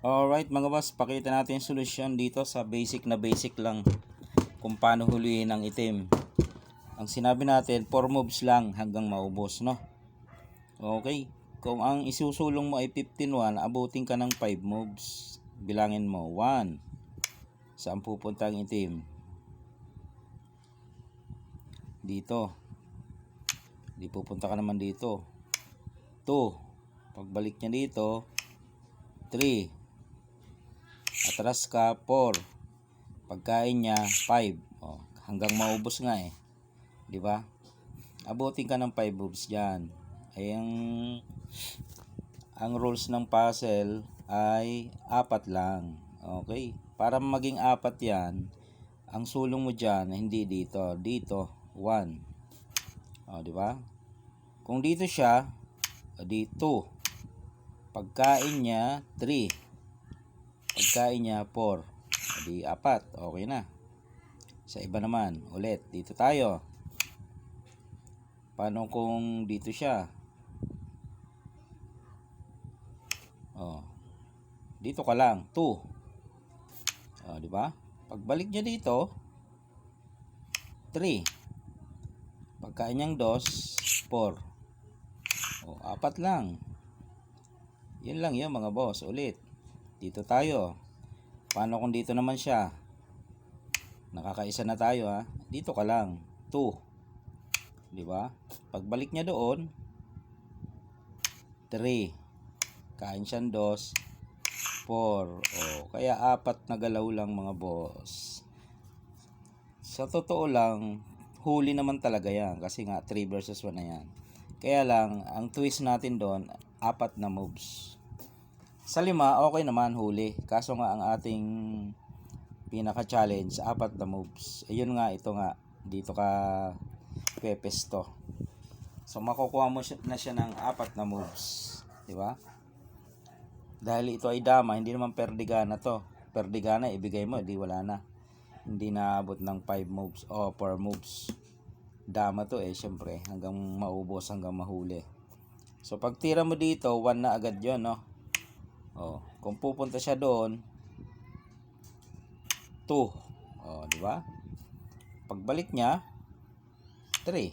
Alright mga boss, pakita natin yung solusyon dito sa basic lang kung paano huliin ang itim. Ang sinabi natin, 4 moves lang hanggang maubos, no? Okay, kung ang isusulong mo ay 15-1, abutin ka ng 5 moves. Bilangin mo, 1. Saan pupunta ang itim? Dito. Di pupunta ka naman dito. 2. Pagbalik niya dito, 3. Atras ka, 4. Pagkain niya, 5. Hanggang maubos nga eh. Di ba? Abutin ka ng 5 moves diyan. Ay ang rules ng puzzle ay 4 lang. Okay? Para maging 4 yan, ang sulong mo diyan hindi dito. Dito, 1. Di ba? Kung dito siya, dito. Pagkain niya, 3. Pagkain niya, 4. Di 4. Okay na. Sa iba naman, ulit. Dito tayo. Paano kung dito siya? Dito ka lang, 2. Di ba? Pagbalik niya dito, 3. Pagkain niyang 2, 4. 4 lang. Yun lang yun mga boss. Ulit. Dito tayo. Paano kung dito naman siya? Nakakaisa na tayo ha. Dito ka lang, 2. Di ba? Pagbalik niya doon, 3. Kain siyang 2, 4. Kaya 4 na galaw lang mga boss. Sa totoo lang, huli naman talaga yan. Kasi nga 3 versus 1 na yan. Kaya lang, ang twist natin doon, 4 na moves. Sa 5, okay naman huli. Kaso nga ang ating pinaka-challenge, 4 na moves. Ayun nga, ito nga. Dito ka pepesto. So, makukuha mo na siya ng 4 na moves. Diba? Dahil ito ay dama, hindi naman perdigana to. Perdigana, ibigay mo, di wala na. Hindi naabot ng 5 moves o 4 moves. Dama to syempre, hanggang maubos, hanggang mahuli. So, pag tira mo dito, 1 na agad yun, no? Kung pupunta siya doon, 2. Di ba? Pagbalik niya, 3.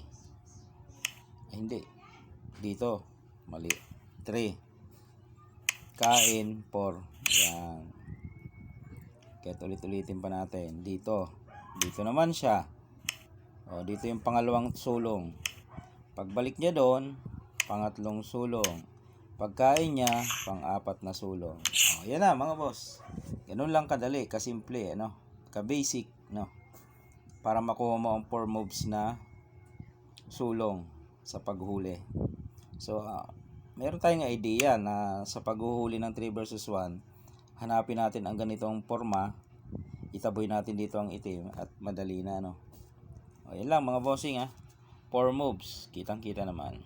Hindi. Dito. Mali. 3. Kain, 4. Ayan. Kaya ulit-ulitin pa natin. Dito. Dito naman siya. Dito yung pangalawang sulong. Pagbalik niya doon, pangatlong sulong. Pagkain niya, pang-4 na sulong. Yan na mga boss. Ganun lang kadali, kasimple, no? Ka-basic, no? Para makuha mo ang 4 moves na sulong sa paghuli. So, meron tayong idea na sa paghuhuli ng 3 versus 1, hanapin natin ang ganitong forma, itaboy natin dito ang itim at madali na, no? Yan lang mga bossing 4 moves, kitang kita naman.